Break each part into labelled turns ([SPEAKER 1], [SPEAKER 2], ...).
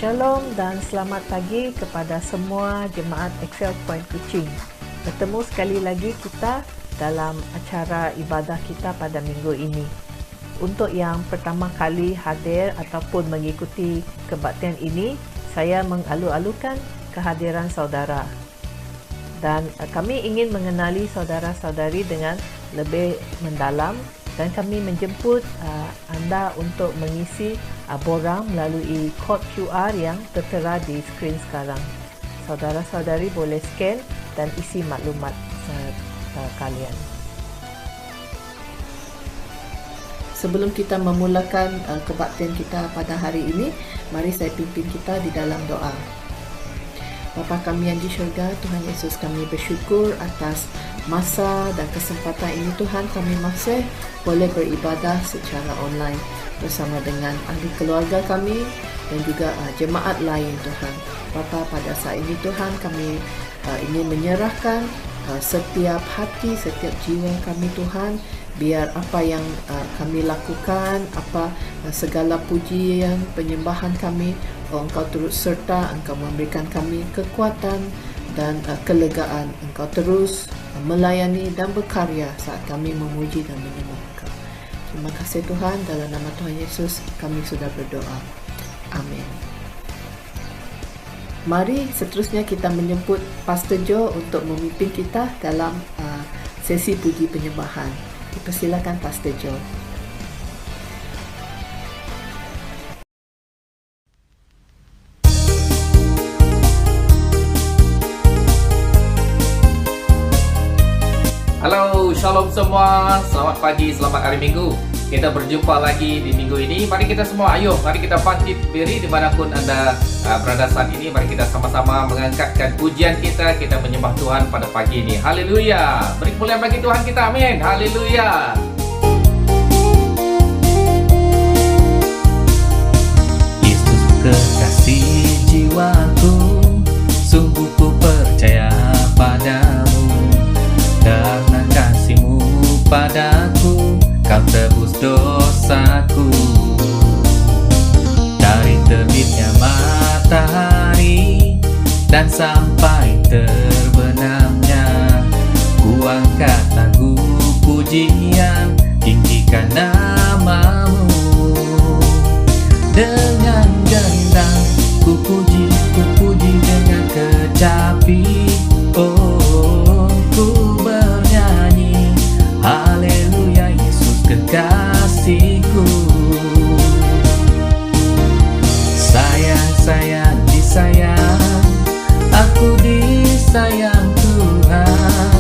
[SPEAKER 1] Shalom dan selamat pagi kepada semua jemaat Excel Point Kuching. Bertemu sekali lagi kita dalam acara ibadah kita pada minggu ini. Untuk yang pertama kali hadir ataupun mengikuti kebaktian ini, saya mengalu-alukan kehadiran saudara. Dan kami ingin mengenali saudara-saudari dengan lebih mendalam dan kami menjemput anda untuk mengisi borang melalui kod QR yang tertera di skrin sekarang. Saudara-saudari boleh scan dan isi maklumat kalian. Sebelum kita memulakan kebaktian kita pada hari ini, mari saya pimpin kita di dalam doa. Bapa kami yang di syurga, Tuhan Yesus, kami bersyukur atas masa dan kesempatan ini Tuhan. Kami masih boleh beribadah secara online bersama dengan ahli keluarga kami dan juga jemaat lain Tuhan. Bapa, pada saat ini Tuhan kami ingin menyerahkan setiap hati, setiap jiwa kami Tuhan. Biar apa yang kami lakukan, segala pujian, penyembahan kami, Engkau turut serta, Engkau memberikan kami kekuatan dan kelegaan. Engkau terus melayani dan berkarya saat kami memuji dan menyembah Engkau. Terima kasih Tuhan, dalam nama Tuhan Yesus kami sudah berdoa. Amin. Mari seterusnya kita menjemput Pastor Joe untuk memimpin kita dalam sesi puji penyembahan. Dipersilakan Pastor Joe.
[SPEAKER 2] Halo, shalom semua. Selamat pagi, selamat hari Minggu. Kita berjumpa lagi di minggu ini. Mari kita semua, mari kita bangkit berdiri dimanapun anda berada saat ini. Mari kita sama-sama mengangkatkan pujian kita. Kita menyembah Tuhan pada pagi ini. Haleluya. Beri kemuliaan bagi Tuhan kita. Amin. Haleluya.
[SPEAKER 3] Yesus kekasih jiwaku, sungguh ku percaya padamu. Karena kasih-Mu padaku, Kau tebus dosaku. Dari terbitnya matahari dan sampai terbenamnya, ku angkat lagu pujian, tinggikan nama-Mu. Dengan gendang ku puji dengan kecapi. Oh, ku bernyanyi haleluya, Yesus kekasihku. Sayang, disayang, aku disayang Tuhan.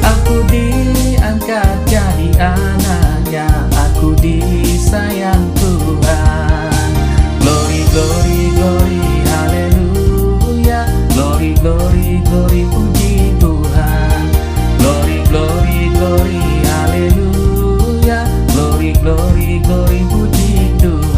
[SPEAKER 3] Aku diangkat jadi anaknya, aku disayang Tuhan. Glory, glory, glory, haleluya. Glory, glory, glory, puji Tuhan. Glory, glory, glory, haleluya. Glory, glory, glory, puji Tuhan.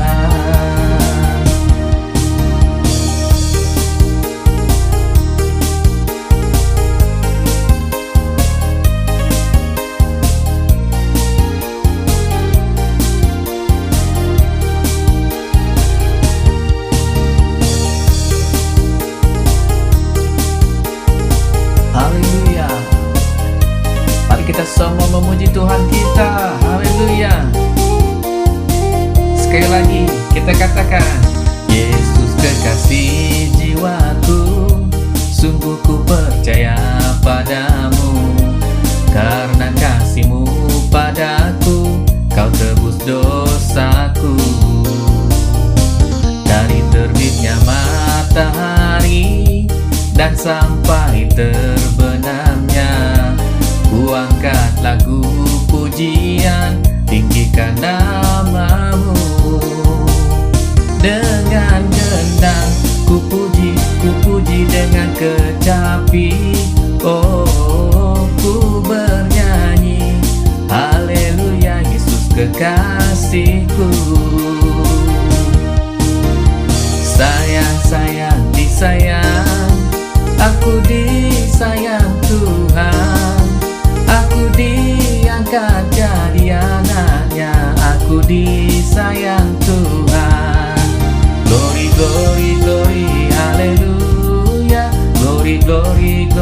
[SPEAKER 3] Haleluya. Mari kita semua memuji Tuhan kita. Haleluya. Sekali lagi kita katakan, Yesus kekasih jiwaku, sungguh ku percaya padamu. Karena kasih-Mu padaku, Kau tebus dosaku. Dari terbitnya matahari dan sampai terbenamnya, ku angkat lagu pujian, tinggikan nama-Mu. Dengan gendang ku puji dengan kecapi. Oh, ku bernyanyi haleluya, Yesus kekasihku. Sayang, disayang, aku disayang Tuhan. Aku diangkat jadi anaknya, aku disayang Tuhan. Glory, glory, glory.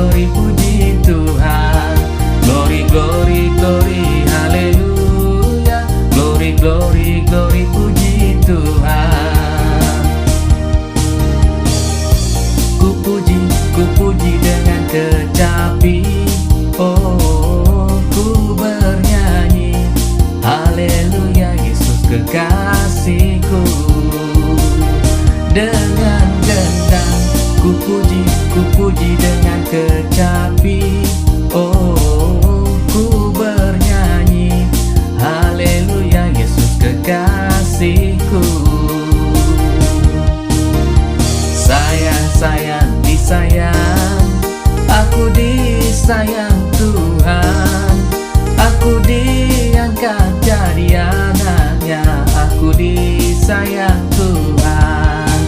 [SPEAKER 3] glory, puji Tuhan. Glory, glory, glory, haleluya. Glory, glory, glory, puji Tuhan. Ku puji dengan kecapi, oh ku bernyanyi, haleluya Yesus kekasihku. Dengan gendang ku puji dengan kecapi, oh ku bernyanyi, haleluya Yesus kekasihku. Sayang, disayang, aku disayang Tuhan. Aku diangkat jadi anaknya, aku disayang Tuhan.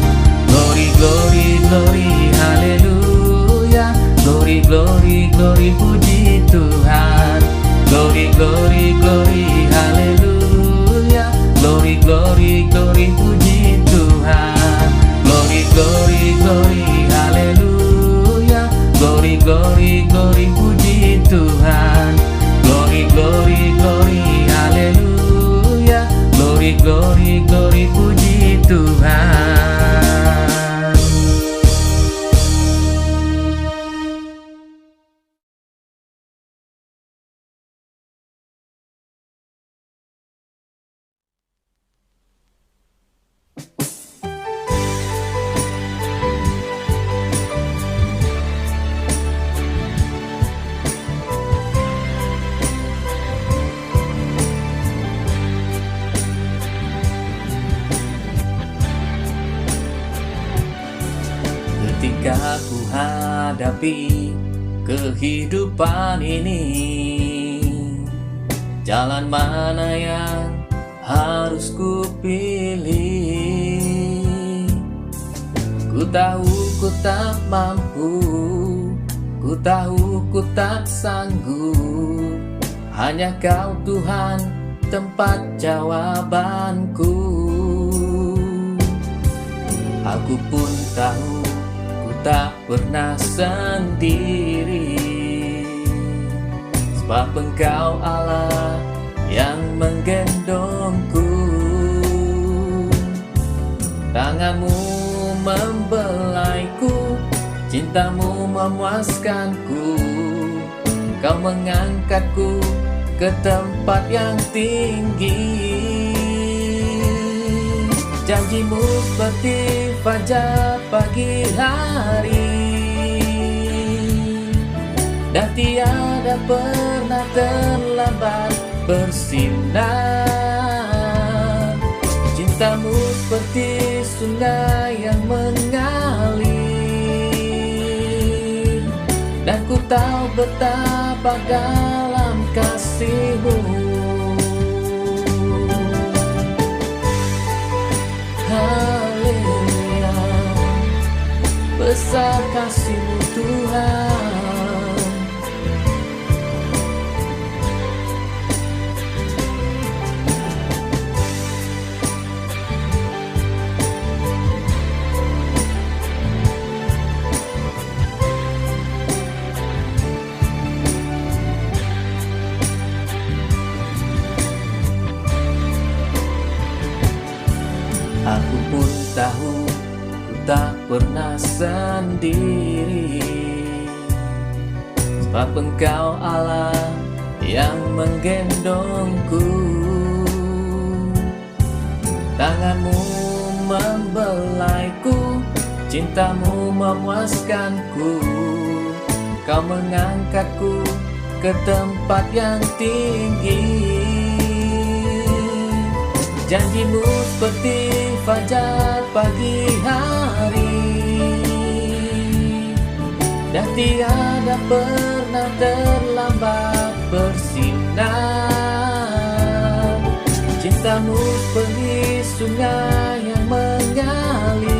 [SPEAKER 3] Glory, glory, glory, haleluya. Glory, glory, glory, puji Tuhan. Glory, glory, glory, haleluya. Glory, glory, glory, puji Tuhan. Glory, glory, glory, haleluya. Glory, glory, glory, puji Tuhan. Glory, glory, glory, haleluya. Glory, glory, glory, puji Tuhan. Ketika ku hadapi kehidupan ini, jalan mana yang harus ku pilih? Ku tahu ku tak mampu, ku tahu ku tak sanggup. Hanya Kau Tuhan tempat jawabanku. Aku pun tahu ku tak pernah sendiri, sebab Engkau Allah yang menggendongku. Tanganmu membelaiku, cintamu memuaskanku. Kau mengangkatku ke tempat yang tinggi. Janjimu seperti fajar pagi hari, dan tiada pernah terlambat bersinar. Cintamu seperti sungai yang mengalir, dan ku tahu betapa dalam kasih-Mu. Haleluya, besar kasih-Mu Tuhan. Aku pun tahu ku tak pernah sendiri, sebab Engkau Allah yang menggendongku. Tanganmu membelaiku, cintamu memuaskanku. Kau mengangkatku ke tempat yang tinggi. Janjimu seperti fajar pagi hari, dan tiada pernah terlambat bersinar. Cintamu seperti sungai yang mengalir,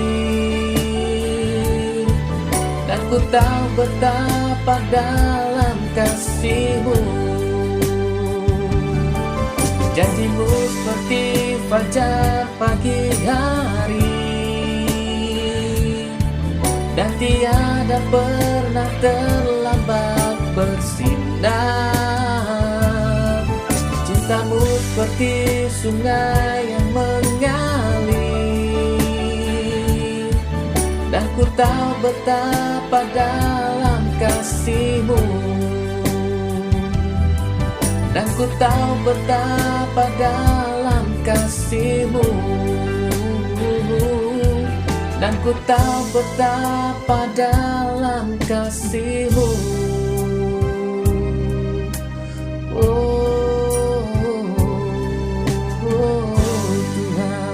[SPEAKER 3] dan ku tahu betapa dalam kasih-Mu. Janjimu seperti fajar pagi hari, dan tiada pernah terlambat seperti sungai yang mengalir, dan ku tahu betapa dalam kasih-Mu, dan ku tahu betapa dalam kasih-Mu, dan ku tahu betapa dalam kasih-Mu. Oh, Tuhan.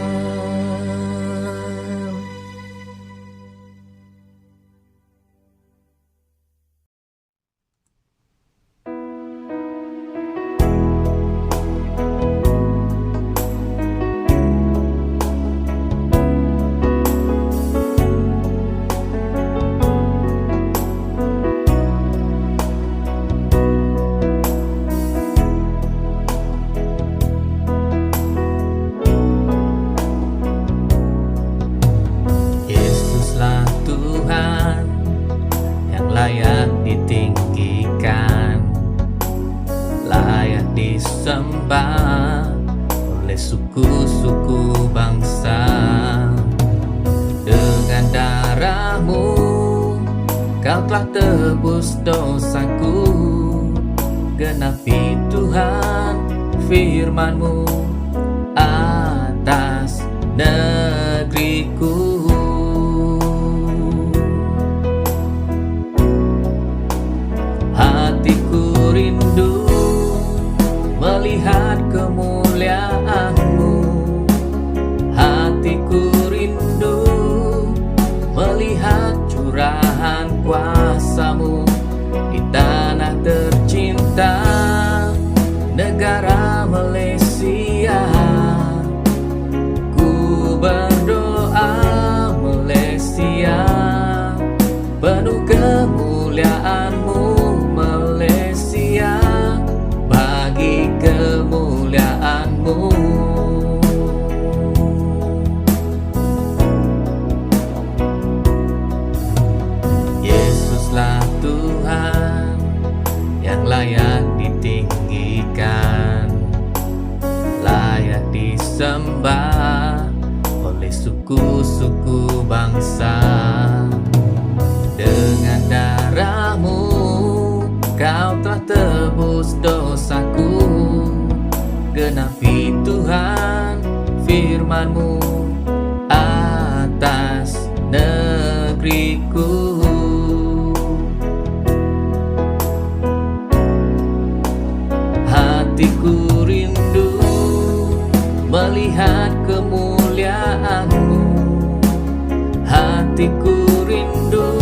[SPEAKER 3] Yesuslah Tuhan yang layak ditinggikan, layak disembah oleh suku-suku bangsa. Dengan darah-Mu Kau telah tebus dosaku, genapi Tuhan firman-Mu atas negeriku. Hatiku rindu melihat kemuliaan-Mu, hatiku rindu melihat curahan kuasa-Mu di tanah tercinta, negara Malaysia. Ku berdoa Malaysia penuh kemuliaan-Mu, Malaysia bagi kemuliaan-Mu. Yesuslah Tuhan yang layak ditinggikan, layak disembah oleh suku-suku bangsa. Dengan darah-Mu Kau telah tebus dosaku, genapi Tuhan firman-Mu atas negeriku. Hatiku rindu melihat kemuliaan-Mu, hatiku rindu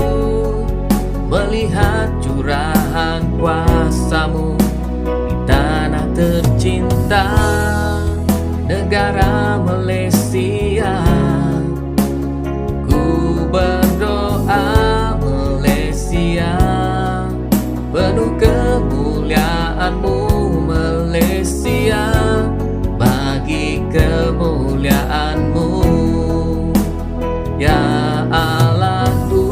[SPEAKER 3] melihat curahan kuasa-Mu di tanah tercinta, negara Malaysia. Ku berdoa Malaysia penuh kemuliaan-Mu, Malaysia bagi kemuliaan-Mu. Ya Allahku,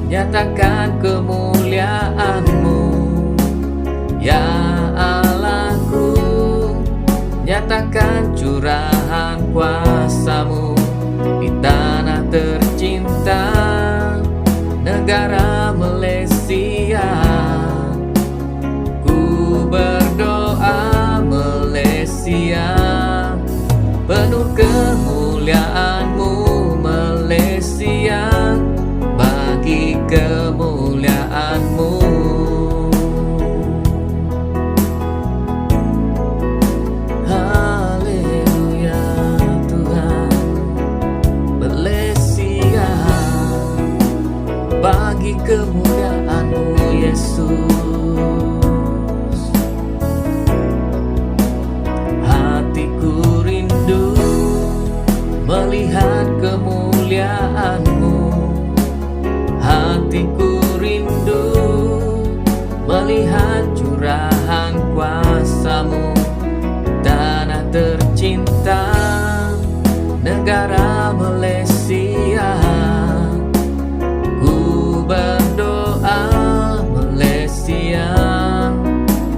[SPEAKER 3] nyatakan kemuliaan-Mu. Ya Allahku, nyatakan curahan kuasa-Mu di tanah tercinta, negara Malaysia. Ku berdoa Malaysia penuh kemuliaan-Mu, Malaysia bagi kemuliaan-Mu. Haleluya Tuhan, Malaysia bagi kemuliaan-Mu Yesus. Hatiku rindu melihat kemuliaan-Mu, hatiku rindu melihat curahan kuasa-Mu tanah tercinta, negara Malaysia. Ku berdoa Malaysia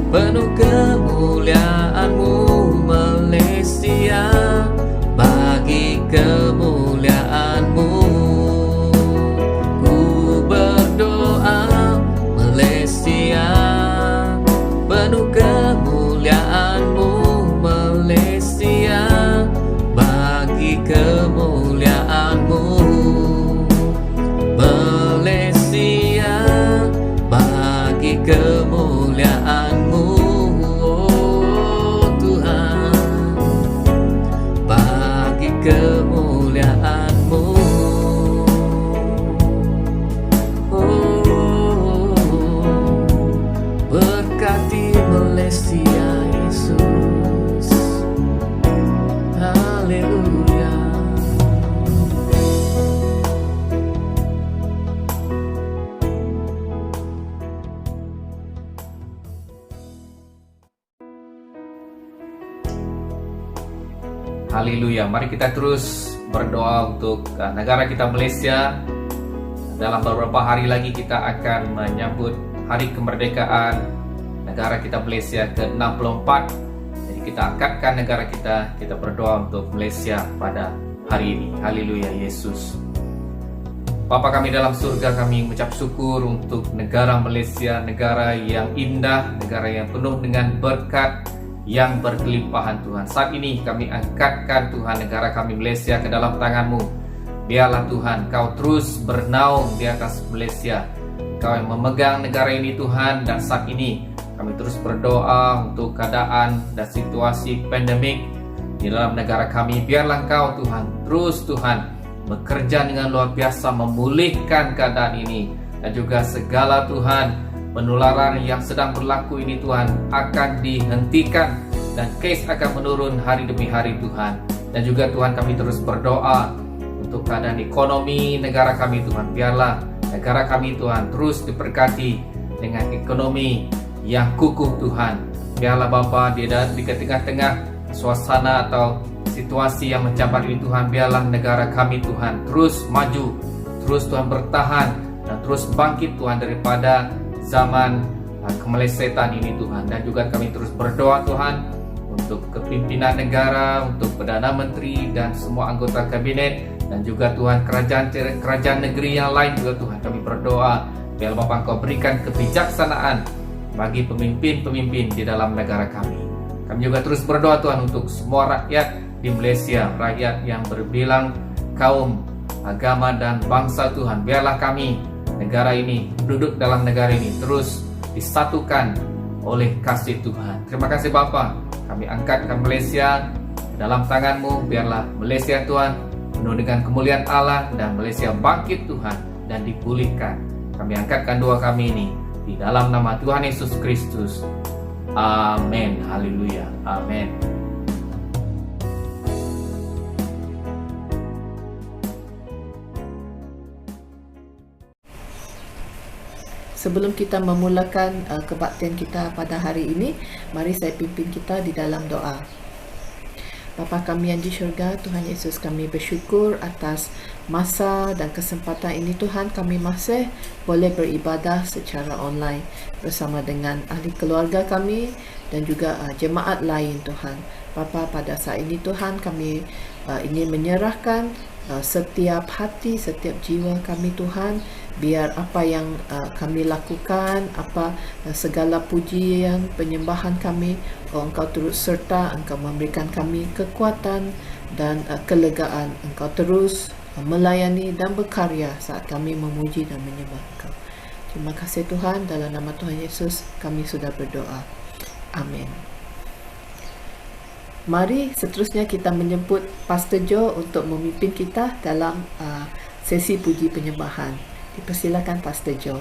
[SPEAKER 3] penuh kemuliaan-Mu, kemuliaan-Mu. Malaysia bagi kemuliaan-Mu, oh Tuhan, bagi kemuliaan-Mu. Oh, berkati Malaysia Yesus. Haleluya.
[SPEAKER 2] Haleluya. Mari kita terus berdoa untuk negara kita Malaysia. Dalam beberapa hari lagi kita akan menyambut hari kemerdekaan negara kita Malaysia ke-64. Jadi kita angkatkan negara kita berdoa untuk Malaysia pada hari ini. Haleluya Yesus. Bapa kami dalam surga, kami mengucap syukur untuk negara Malaysia, negara yang indah, negara yang penuh dengan berkat yang berkelimpahan Tuhan. Saat ini kami angkatkan Tuhan negara kami Malaysia ke dalam tangan-Mu. Biarlah Tuhan Kau terus bernaung di atas Malaysia. Kau yang memegang negara ini Tuhan, dan saat ini kami terus berdoa untuk keadaan dan situasi pandemik di dalam negara kami. Biarlah Kau Tuhan terus Tuhan bekerja dengan luar biasa memulihkan keadaan ini, dan juga segala Tuhan penularan yang sedang berlaku ini Tuhan akan dihentikan, dan case akan menurun hari demi hari Tuhan. Dan juga Tuhan kami terus berdoa untuk keadaan ekonomi negara kami Tuhan. Biarlah negara kami Tuhan terus diberkati dengan ekonomi yang kukuh Tuhan. Biarlah Bapa di tengah-tengah suasana atau situasi yang mencabar ini Tuhan, biarlah negara kami Tuhan terus maju, terus Tuhan bertahan, dan terus bangkit Tuhan daripada zaman kemelesetan ini Tuhan. Dan juga kami terus berdoa Tuhan untuk kepimpinan negara, untuk Perdana Menteri dan semua anggota kabinet, dan juga Tuhan kerajaan negeri yang lain juga Tuhan. Kami berdoa biar Bapa Engkau berikan kebijaksanaan bagi pemimpin-pemimpin di dalam negara kami. Kami juga terus berdoa Tuhan untuk semua rakyat di Malaysia, rakyat yang berbilang kaum, agama dan bangsa Tuhan. Biarlah kami negara ini, duduk dalam negara ini terus disatukan oleh kasih Tuhan. Terima kasih Bapa. Kami angkatkan Malaysia dalam tangan-Mu. Biarlah Malaysia Tuhan penuh dengan kemuliaan Allah, dan Malaysia bangkit Tuhan dan dipulihkan. Kami angkatkan doa kami ini di dalam nama Tuhan Yesus Kristus. Amin. Haleluya. Amin.
[SPEAKER 1] Sebelum kita memulakan kebaktian kita pada hari ini, mari saya pimpin kita di dalam doa. Bapa kami yang di syurga, Tuhan Yesus, kami bersyukur atas masa dan kesempatan ini Tuhan. Kami masih boleh beribadah secara online bersama dengan ahli keluarga kami dan juga jemaat lain Tuhan. Bapa, pada saat ini Tuhan, kami ingin menyerahkan setiap hati, setiap jiwa kami Tuhan. Biar apa yang kami lakukan, segala pujian, penyembahan kami, Engkau turut serta, Engkau memberikan kami kekuatan dan kelegaan. Engkau terus melayani dan berkarya saat kami memuji dan menyembah Engkau. Terima kasih Tuhan, dalam nama Tuhan Yesus kami sudah berdoa. Amin. Mari seterusnya kita menjemput Pastor Joe untuk memimpin kita dalam sesi puji penyembahan. Dipersilakan Pastor Joe.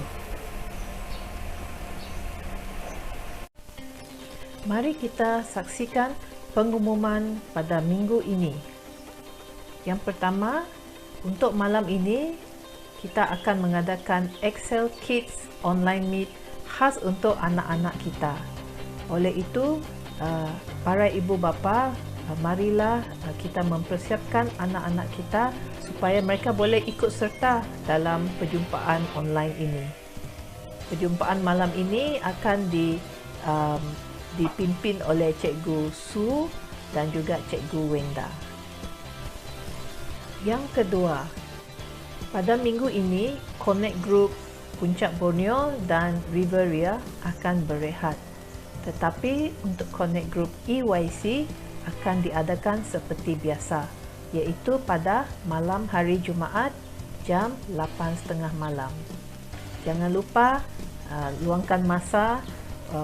[SPEAKER 1] Mari kita saksikan pengumuman pada minggu ini. Yang pertama, untuk malam ini kita akan mengadakan Excel Kids Online Meet khas untuk anak-anak kita. Oleh itu, para ibu bapa, marilah kita mempersiapkan anak-anak kita supaya mereka boleh ikut serta dalam perjumpaan online ini. Perjumpaan malam ini akan dipimpin oleh Cikgu Su dan juga Cikgu Wenda. Yang kedua, pada minggu ini Connect Group Puncak Borneo dan Riveria akan berehat. Tetapi untuk Connect Group EYC akan diadakan seperti biasa iaitu pada malam hari Jumaat jam 8.30 malam. Jangan lupa luangkan masa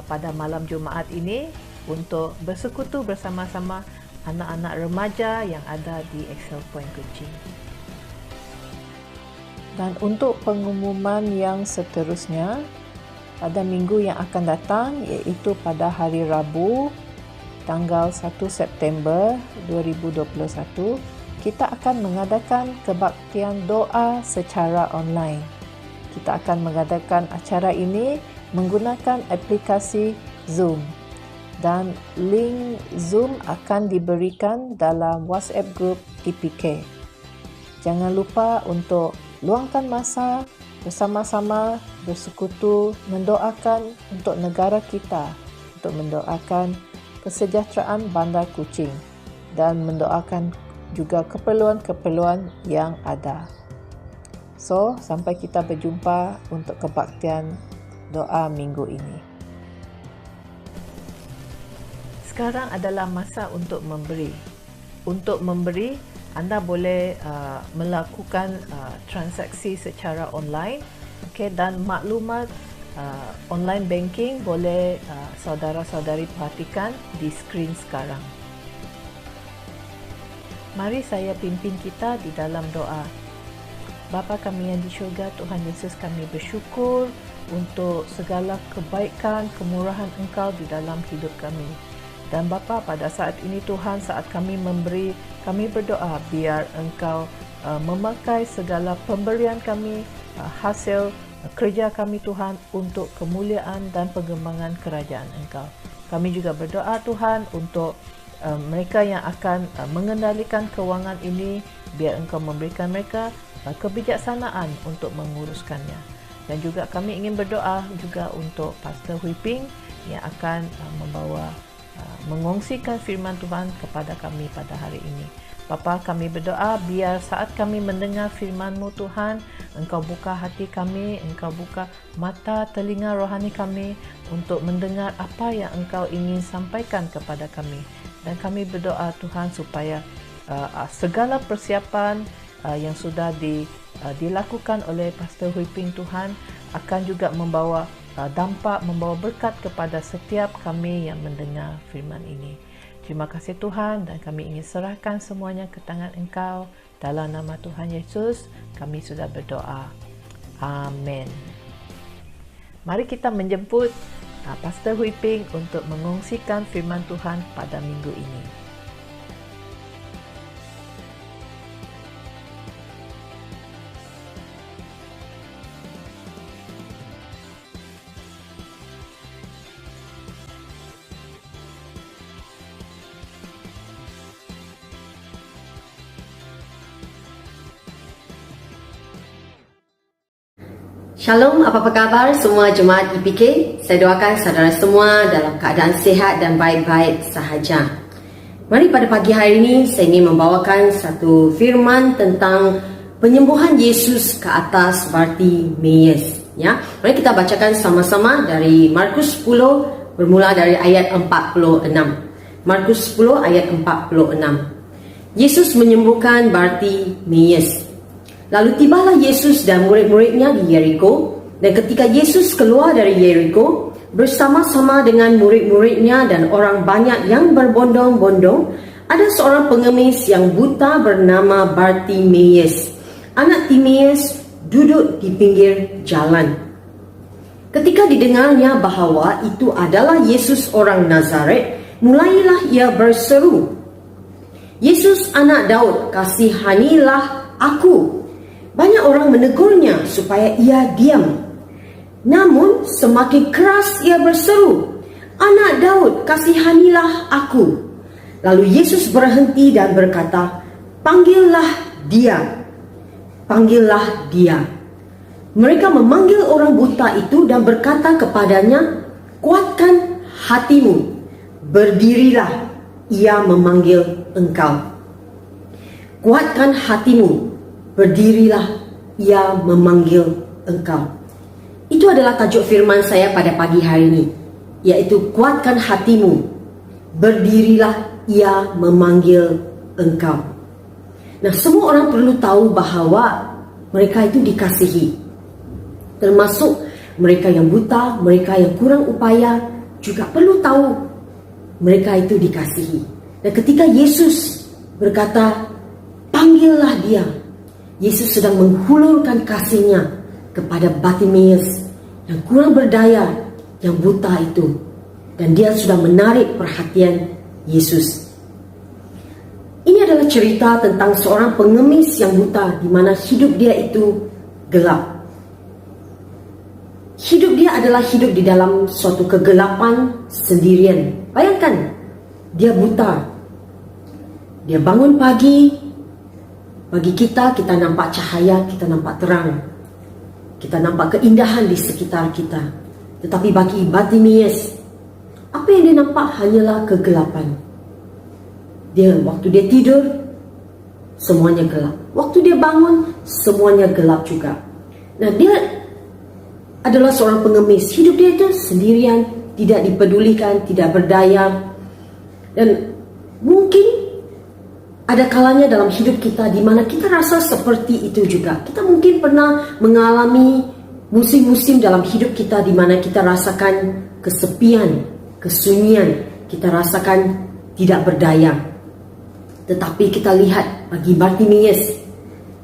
[SPEAKER 1] pada malam Jumaat ini untuk bersekutu bersama-sama anak-anak remaja yang ada di Excel Point Kuching. Dan untuk pengumuman yang seterusnya, pada minggu yang akan datang, iaitu pada hari Rabu, tanggal 1 September 2021, kita akan mengadakan kebaktian doa secara online. Kita akan mengadakan acara ini menggunakan aplikasi Zoom. Dan link Zoom akan diberikan dalam WhatsApp group EPK. Jangan lupa untuk luangkan masa bersama-sama bersekutu mendoakan untuk negara kita, untuk mendoakan kesejahteraan Bandar Kuching dan mendoakan juga keperluan-keperluan yang ada. So, sampai kita berjumpa untuk kebaktian doa minggu ini. Sekarang adalah masa untuk memberi. Untuk memberi, anda boleh melakukan transaksi secara online, dan maklumat online banking boleh saudara-saudari perhatikan di skrin sekarang. Mari saya pimpin kita di dalam doa. Bapa kami yang di syurga, Tuhan Yesus, kami bersyukur untuk segala kebaikan, kemurahan Engkau di dalam hidup kami. Dan Bapa, pada saat ini Tuhan, saat kami memberi, kami berdoa biar Engkau memakai segala pemberian kami, hasil kerja kami Tuhan, untuk kemuliaan dan pengembangan kerajaan Engkau. Kami juga berdoa Tuhan untuk mereka yang akan mengendalikan kewangan ini, biar Engkau memberikan mereka kebijaksanaan untuk menguruskannya. Dan juga kami ingin berdoa juga untuk Pastor Hui Ping yang akan mengongsikan firman Tuhan kepada kami pada hari ini. Bapa, kami berdoa biar saat kami mendengar firman-Mu Tuhan, Engkau buka hati kami, Engkau buka mata telinga rohani kami untuk mendengar apa yang Engkau ingin sampaikan kepada kami. Dan kami berdoa Tuhan supaya segala persiapan yang sudah dilakukan oleh Pastor Hui Ping Tuhan akan juga membawa dampak, membawa berkat kepada setiap kami yang mendengar firman ini. Terima kasih Tuhan, dan kami ingin serahkan semuanya ke tangan Engkau. Dalam nama Tuhan Yesus, kami sudah berdoa. Amin. Mari kita menjemput Pastor Hui Ping untuk mengongsikan firman Tuhan pada minggu ini.
[SPEAKER 4] Shalom, apa khabar semua jemaat EPK? Saya doakan saudara semua dalam keadaan sihat dan baik-baik sahaja. Mari pada pagi hari ini saya ingin membawakan satu firman tentang penyembuhan Yesus ke atas Bartimeus. Ya, mari kita bacakan sama-sama dari Markus 10 bermula dari ayat 46. Markus 10 ayat 46. Yesus menyembuhkan Bartimeus. Lalu tibalah Yesus dan murid-muridnya di Yeriko, dan ketika Yesus keluar dari Yeriko bersama-sama dengan murid-muridnya dan orang banyak yang berbondong-bondong, ada seorang pengemis yang buta bernama Bartimeus. Anak Timeus duduk di pinggir jalan. Ketika didengarnya bahawa itu adalah Yesus orang Nazaret, mulailah ia berseru, "Yesus anak Daud, kasihanilah aku." Banyak orang menegurnya supaya ia diam. Namun semakin keras ia berseru, "Anak Daud, kasihanilah aku." Lalu Yesus berhenti dan berkata, "Panggillah dia. Panggillah dia." Mereka memanggil orang buta itu dan berkata kepadanya, "Kuatkan hatimu. Berdirilah, ia memanggil engkau." Kuatkan hatimu. Berdirilah, ia memanggil engkau. Itu adalah tajuk firman saya pada pagi hari ini, yaitu kuatkan hatimu. Berdirilah, ia memanggil engkau. Nah, semua orang perlu tahu bahawa mereka itu dikasihi. Termasuk mereka yang buta, mereka yang kurang upaya juga perlu tahu mereka itu dikasihi. Dan ketika Yesus berkata, panggillah dia, Yesus sedang menghulurkan kasihnya kepada Bartimeus yang kurang berdaya, yang buta itu. Dan dia sudah menarik perhatian Yesus. Ini adalah cerita tentang seorang pengemis yang buta, di mana hidup dia itu gelap. Hidup dia adalah hidup di dalam suatu kegelapan sendirian. Bayangkan, dia buta. Dia bangun pagi. Bagi kita nampak cahaya, kita nampak terang. Kita nampak keindahan di sekitar kita. Tetapi bagi Bartimeus, apa yang dia nampak hanyalah kegelapan. Waktu dia tidur, semuanya gelap. Waktu dia bangun, semuanya gelap juga. Nah, dia adalah seorang pengemis. Hidup dia itu sendirian, tidak dipedulikan, tidak berdaya. Dan mungkin ada kalanya dalam hidup kita di mana kita rasa seperti itu juga. Kita mungkin pernah mengalami musim-musim dalam hidup kita di mana kita rasakan kesepian, kesunyian, kita rasakan tidak berdaya. Tetapi kita lihat bagi Bartimeus,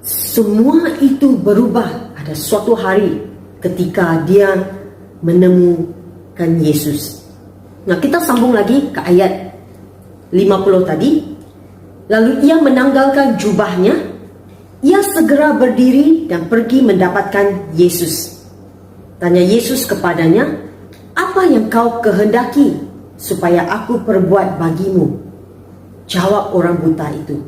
[SPEAKER 4] semua itu berubah pada suatu hari ketika dia menemukan Yesus. Nah, kita sambung lagi ke ayat 50 tadi. Lalu ia menanggalkan jubahnya, ia segera berdiri dan pergi mendapatkan Yesus. Tanya Yesus kepadanya, apa yang kau kehendaki supaya aku perbuat bagimu? Jawab orang buta itu,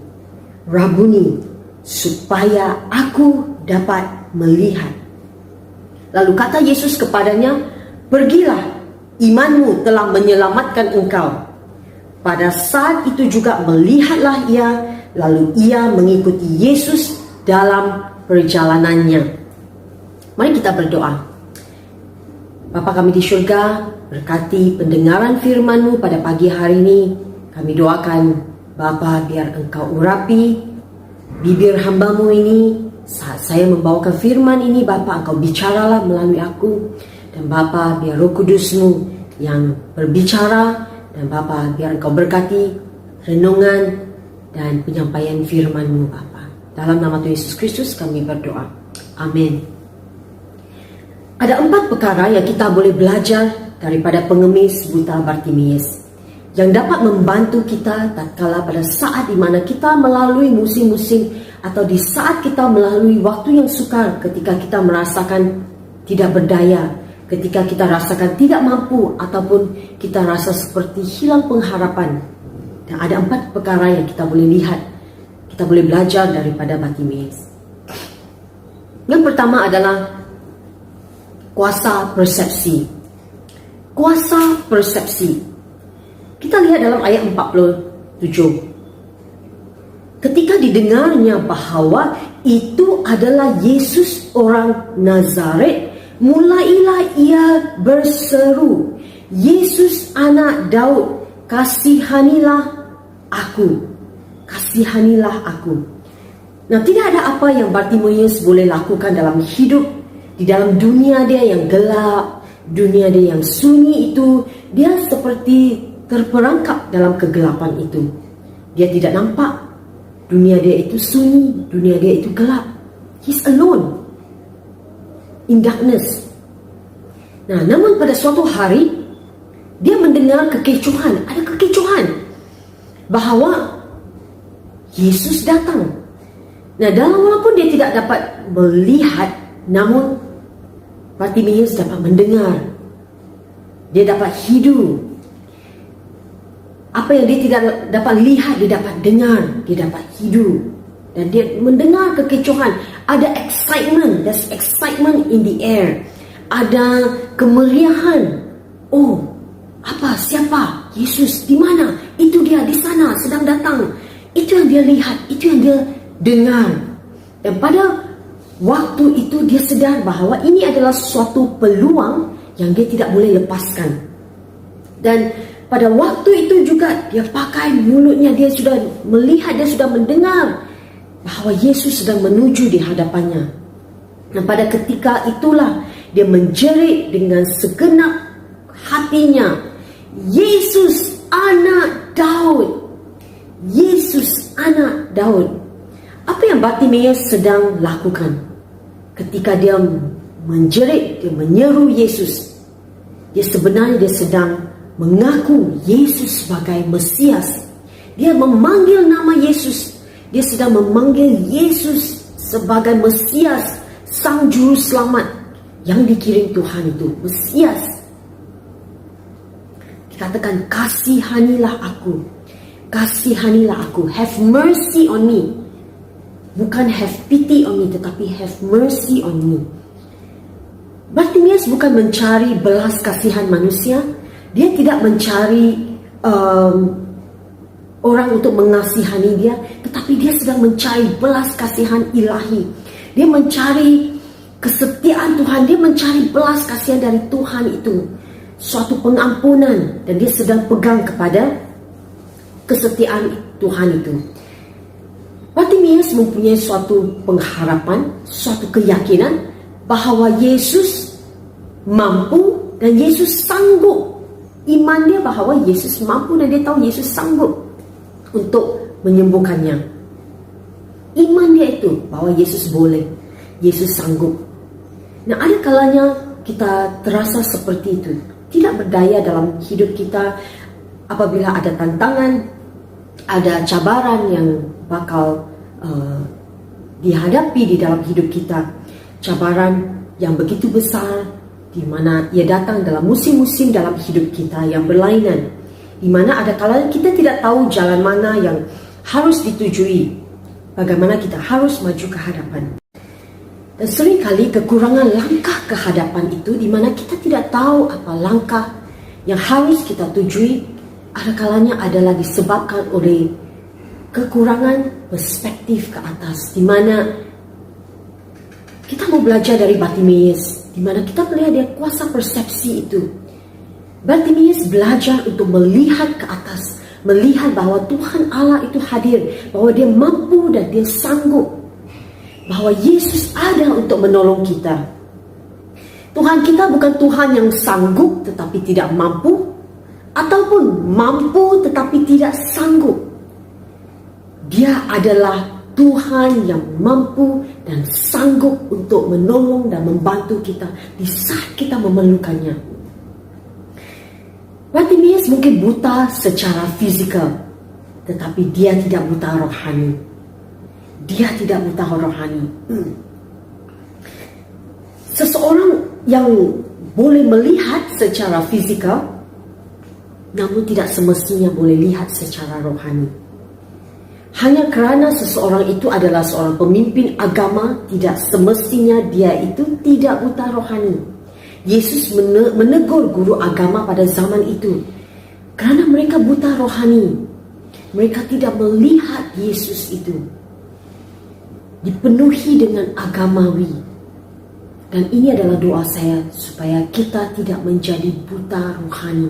[SPEAKER 4] Rabuni, supaya aku dapat melihat. Lalu kata Yesus kepadanya, pergilah, imanmu telah menyelamatkan engkau. Pada saat itu juga melihatlah ia, lalu ia mengikuti Yesus dalam perjalanannya. Mari kita berdoa. Bapa kami di syurga, berkati pendengaran firman-Mu pada pagi hari ini. Kami doakan Bapa, biar Engkau urapi bibir hamba-Mu ini. Saat saya membawakan firman ini, Bapa, Engkau bicaralah melalui aku. Dan Bapa, biar Roh Kudus-Mu yang berbicara. Dan Bapa, biar Engkau berkati renungan dan penyampaian firman-Mu, Bapa. Dalam nama Tuhan Yesus Kristus kami berdoa. Amin. Ada 4 perkara yang kita boleh belajar daripada pengemis buta Bartimeus, yang dapat membantu kita tatkala pada saat di mana kita melalui musim-musim atau di saat kita melalui waktu yang sukar, ketika kita merasakan tidak berdaya, ketika kita rasakan tidak mampu ataupun kita rasa seperti hilang pengharapan. Dan ada 4 perkara yang kita boleh lihat, kita boleh belajar daripada Bartimeus. Yang pertama adalah kuasa persepsi. Kuasa persepsi. Kita lihat dalam ayat 47. Ketika didengarnya bahawa itu adalah Yesus orang Nazaret, mulailah ia berseru, Yesus anak Daud, kasihanilah aku. Kasihanilah aku. Nah, tidak ada apa yang Bartimeus boleh lakukan dalam hidup, di dalam dunia dia yang gelap, dunia dia yang sunyi itu. Dia seperti terperangkap dalam kegelapan itu. Dia tidak nampak. Dunia dia itu sunyi, dunia dia itu gelap. He's alone in darkness. Nah, namun pada suatu hari dia mendengar kekecohan, ada kekecohan bahawa Yesus datang. Nah, walaupun dia tidak dapat melihat, namun Bartimeus dapat mendengar. Dia dapat hidup. Apa yang dia tidak dapat lihat, dia dapat dengar, dia dapat hidup. Dan dia mendengar kekecohan. Ada excitement, there's excitement in the air. Ada kemeriahan. Oh, apa, siapa? Yesus, di mana? Itu dia di sana, sedang datang. Itu yang dia lihat, itu yang dia dengar. Dan pada waktu itu dia sedar bahawa ini adalah suatu peluang yang dia tidak boleh lepaskan. Dan pada waktu itu juga dia pakai mulutnya, dia sudah melihat, dia sudah mendengar bahawa Yesus sedang menuju di hadapannya. Dan pada ketika itulah dia menjerit dengan segenap hatinya, Yesus anak Daud, Yesus anak Daud. Apa yang Bartimeus sedang lakukan ketika dia menjerit, dia menyeru Yesus? Dia sebenarnya sedang mengaku Yesus sebagai Mesias. Dia memanggil nama Yesus. Dia sedang memanggil Yesus sebagai Mesias, Sang Juru Selamat yang dikirim Tuhan itu, Mesias. Dikatakan, kasihanilah aku, kasihanilah aku, have mercy on me. Bukan have pity on me, tetapi have mercy on me. Bartimeus bukan mencari belas kasihan manusia. Dia tidak mencari orang untuk mengasihani dia, tetapi dia sedang mencari belas kasihan ilahi. Dia mencari kesetiaan Tuhan. Dia mencari belas kasihan dari Tuhan itu, suatu pengampunan, dan dia sedang pegang kepada kesetiaan Tuhan itu. Bartimeus mempunyai suatu pengharapan, suatu keyakinan bahawa Yesus mampu dan Yesus sanggup. Iman dia bahawa Yesus mampu dan dia tahu Yesus sanggup untuk menyembuhkannya. Iman dia itu bahawa Yesus boleh, Yesus sanggup. Nah, ada kalanya kita terasa seperti itu, tidak berdaya dalam hidup kita apabila ada tantangan, ada cabaran yang bakal dihadapi di dalam hidup kita. Cabaran yang begitu besar, di mana ia datang dalam musim-musim dalam hidup kita yang berlainan, di mana ada kalanya kita tidak tahu jalan mana yang harus ditujui, bagaimana kita harus maju ke hadapan. Dan seringkali kekurangan langkah ke hadapan itu, di mana kita tidak tahu apa langkah yang harus kita tujui, ada kalanya adalah disebabkan oleh kekurangan perspektif ke atas, di mana kita mau belajar dari Bartimeus, di mana kita melihat dia kuasa persepsi itu. Bartimeus belajar untuk melihat ke atas, melihat bahawa Tuhan Allah itu hadir, bahawa dia mampu dan dia sanggup, bahawa Yesus ada untuk menolong kita. Tuhan kita bukan Tuhan yang sanggup tetapi tidak mampu, ataupun mampu tetapi tidak sanggup. Dia adalah Tuhan yang mampu dan sanggup untuk menolong dan membantu kita di saat kita memerlukannya. Bartimeus mungkin buta secara fizikal, tetapi dia tidak buta rohani. Dia tidak buta rohani. Seseorang yang boleh melihat secara fizikal, namun tidak semestinya boleh lihat secara rohani. Hanya kerana seseorang itu adalah seorang pemimpin agama, tidak semestinya dia itu tidak buta rohani. Yesus menegur guru agama pada zaman itu kerana mereka buta rohani. Mereka tidak melihat Yesus itu dipenuhi dengan agamawi. Dan ini adalah doa saya, supaya kita tidak menjadi buta rohani.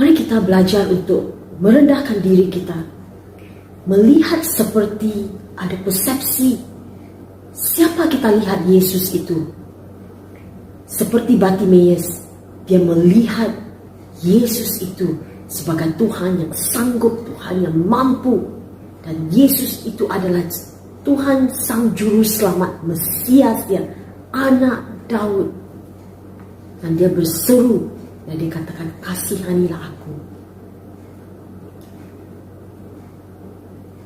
[SPEAKER 4] Mari kita belajar untuk merendahkan diri kita, melihat seperti ada persepsi siapa kita lihat Yesus itu. Seperti Bartimeus, dia melihat Yesus itu sebagai Tuhan yang sanggup, Tuhan yang mampu, dan Yesus itu adalah Tuhan Sang Juru Selamat, Mesias dia, anak Daud. Dan dia berseru dan dia katakan, kasihanilah aku.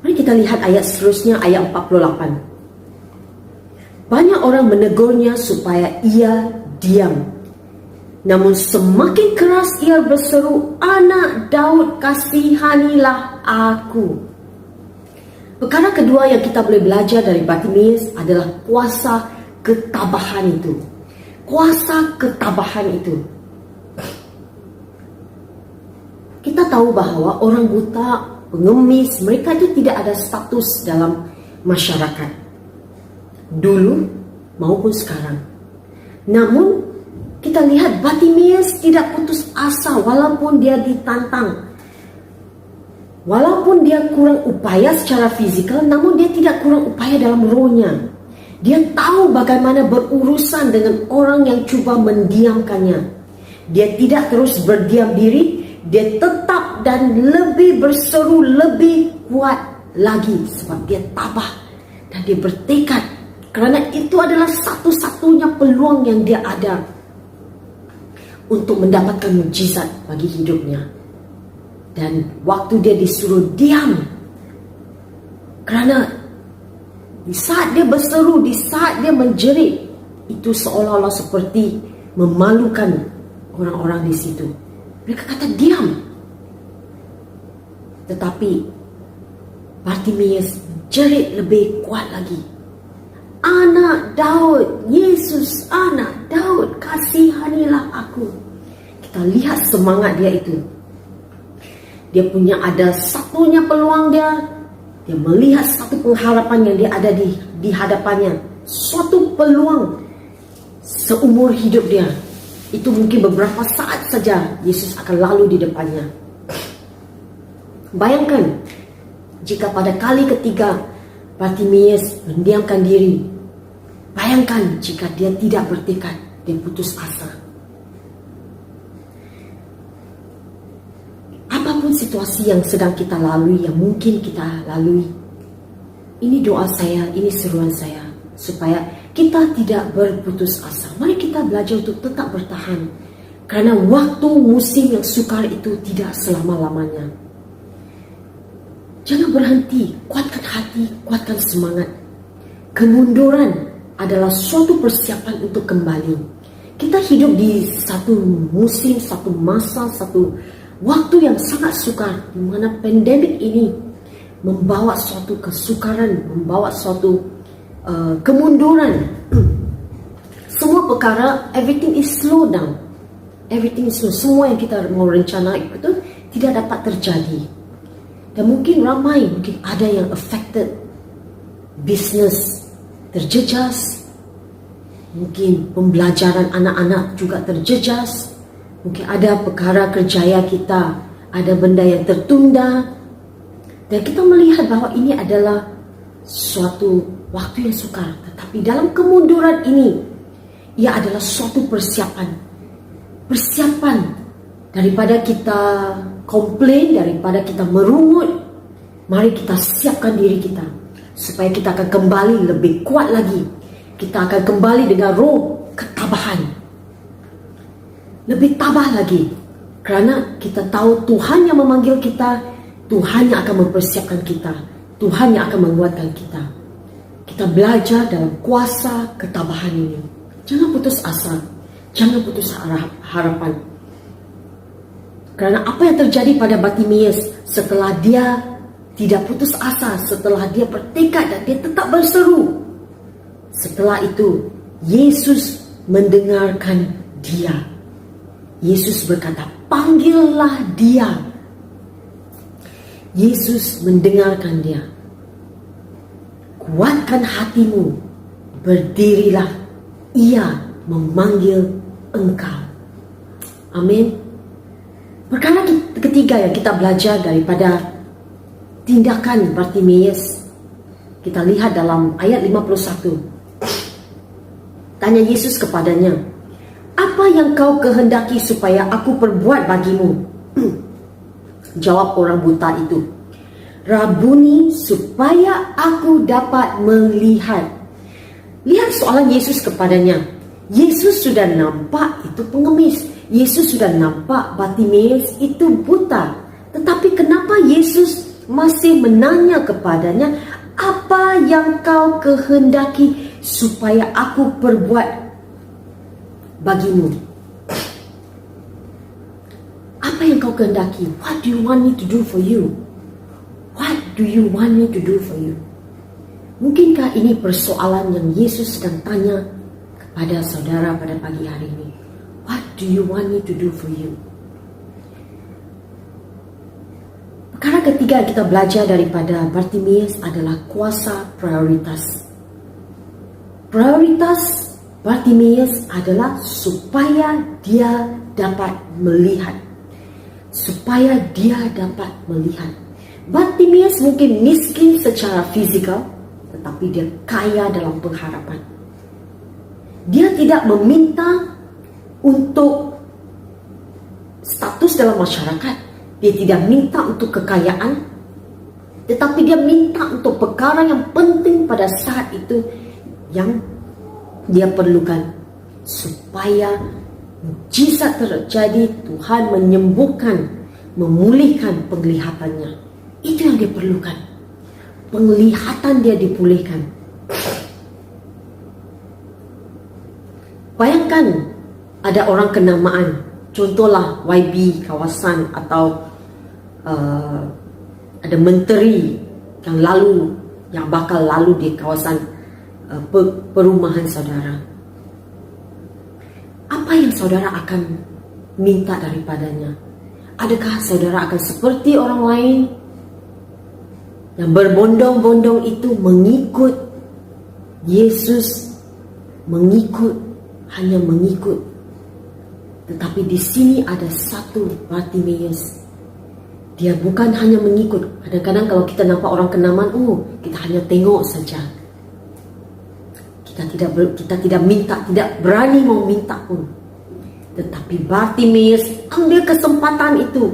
[SPEAKER 4] Mari kita lihat ayat seterusnya, ayat 48. Banyak orang menegurnya supaya ia diam. Namun semakin keras ia berseru, anak Daud, kasihanilah aku. Perkara kedua yang kita boleh belajar dari Bartimeus adalah kuasa ketabahan itu. Kuasa ketabahan itu. Kita tahu bahawa orang buta, pengemis, mereka itu tidak ada status dalam masyarakat, dulu maupun sekarang. Namun kita lihat Bartimeus tidak putus asa walaupun dia ditantang. Walaupun dia kurang upaya secara fizikal, namun dia tidak kurang upaya dalam rohnya. Dia tahu bagaimana berurusan dengan orang yang cuba mendiamkannya. Dia tidak terus berdiam diri, dia tetap dan lebih berseru, lebih kuat lagi sebab dia tabah dan dia bertekad, kerana itu adalah satu-satunya peluang yang dia ada untuk mendapatkan mujizat bagi hidupnya. Dan waktu dia disuruh diam, kerana di saat dia berseru, di saat dia menjerit, itu seolah-olah seperti memalukan orang-orang di situ. Mereka kata diam. Tetapi Bartimeus menjerit lebih kuat lagi. Anak Daud, Yesus anak Daud, kasihanilah aku. Kita lihat semangat dia itu. Dia punya ada satunya peluang dia. Dia melihat satu pengharapan yang dia ada di hadapannya. Suatu peluang seumur hidup dia. Itu mungkin beberapa saat saja Yesus akan lalu di depannya. Bayangkan jika pada kali ketiga Bartimeus mendiamkan diri. Bayangkan jika dia tidak bertekad, dia putus asa. Apapun situasi yang sedang kita lalui, yang mungkin kita lalui, ini doa saya, ini seruan saya, supaya kita tidak berputus asa. Mari kita belajar untuk tetap bertahan, kerana waktu musim yang sukar itu tidak selama-lamanya. Jangan berhenti, kuatkan hati, kuatkan semangat. Kemunduran adalah suatu persiapan untuk kembali. Kita hidup di satu musim, satu masa, satu waktu yang sangat sukar, di mana pandemik ini membawa suatu kesukaran, membawa suatu kemunduran. Semua perkara, everything is slow down. Everything is slow. Semua yang kita mau rencana itu tidak dapat terjadi. Dan mungkin ramai, mungkin ada yang affected. Business terjejas. Mungkin pembelajaran anak-anak juga terjejas. Mungkin ada perkara kerjaya kita, ada benda yang tertunda. Dan kita melihat bahawa ini adalah suatu waktu yang sukar. Tetapi dalam kemunduran ini, ia adalah suatu persiapan. Persiapan daripada kita komplain, daripada kita merungut. Mari kita siapkan diri kita, supaya kita akan kembali lebih kuat lagi. Kita akan kembali dengan roh ketabahan. Lebih tabah lagi, kerana kita tahu Tuhan yang memanggil kita, Tuhan yang akan mempersiapkan kita, Tuhan yang akan menguatkan kita. Kita belajar dalam kuasa ketabahan ini. Jangan putus asa, jangan putus harapan. Kerana apa yang terjadi pada Bartimeus setelah dia tidak putus asa, setelah dia bertekad dan dia tetap berseru, setelah itu Yesus mendengarkan dia. Yesus berkata, panggillah dia. Yesus mendengarkan dia. Kuatkan hatimu, berdirilah, ia memanggil engkau. Amin. Perkara ketiga yang kita belajar daripada tindakan Bartimeus, kita lihat dalam ayat 51. Tanya Yesus kepadanya, apa yang kau kehendaki supaya aku perbuat bagimu? Jawab orang buta itu, Rabuni, supaya aku dapat melihat. Lihat soalan Yesus kepadanya. Yesus sudah nampak itu pengemis. Yesus sudah nampak Bartimeus itu buta. Tetapi kenapa Yesus masih menanya kepadanya, apa yang kau kehendaki supaya aku perbuat bagimu? Apa yang kau kehendaki? What do you want me to do for you? What do you want me to do for you? Mungkinkah ini persoalan yang Yesus sedang tanya kepada saudara pada pagi hari ini? What do you want me to do for you? Perkara ketiga yang kita belajar daripada Bartimeus adalah kuasa prioritas. Prioritas Bartimeus adalah supaya dia dapat melihat. Supaya dia dapat melihat. Bartimeus mungkin miskin secara fizikal, tetapi dia kaya dalam pengharapan. Dia tidak meminta untuk status dalam masyarakat. Dia tidak minta untuk kekayaan, tetapi dia minta untuk perkara yang penting pada saat itu yang dia perlukan, supaya mukjizat terjadi. Tuhan menyembuhkan, memulihkan penglihatannya. Itu yang dia perlukan. Penglihatan dia dipulihkan. Bayangkan ada orang kenamaan, contohlah YB kawasan, atau ada menteri yang bakal lalu di kawasan perumahan saudara. Apa yang saudara akan minta daripadanya? Adakah saudara akan seperti orang lain yang berbondong-bondong itu mengikut Yesus, hanya mengikut? Tetapi di sini ada satu Bartimeus. Dia bukan hanya mengikut. Kadang-kadang kalau kita nampak orang kenamaan, kita hanya tengok saja. Kita tidak minta, tidak berani mau minta pun. Tetapi Bartimeus ambil kesempatan itu.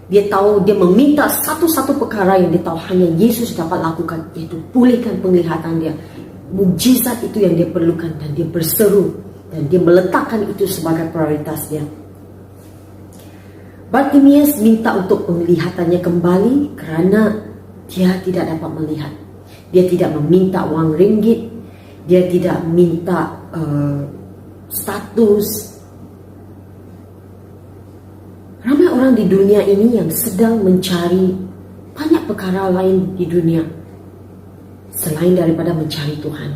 [SPEAKER 4] Dia tahu dia meminta satu-satu perkara yang dia tahu hanya Yesus dapat lakukan, yaitu pulihkan penglihatan dia. Mukjizat itu yang dia perlukan, dan dia berseru, dan dia meletakkan itu sebagai prioritas dia. Bartimeus minta untuk penglihatannya kembali kerana dia tidak dapat melihat. Dia tidak meminta uang ringgit, dia tidak minta status. Ramai orang di dunia ini yang sedang mencari banyak perkara lain di dunia selain daripada mencari Tuhan.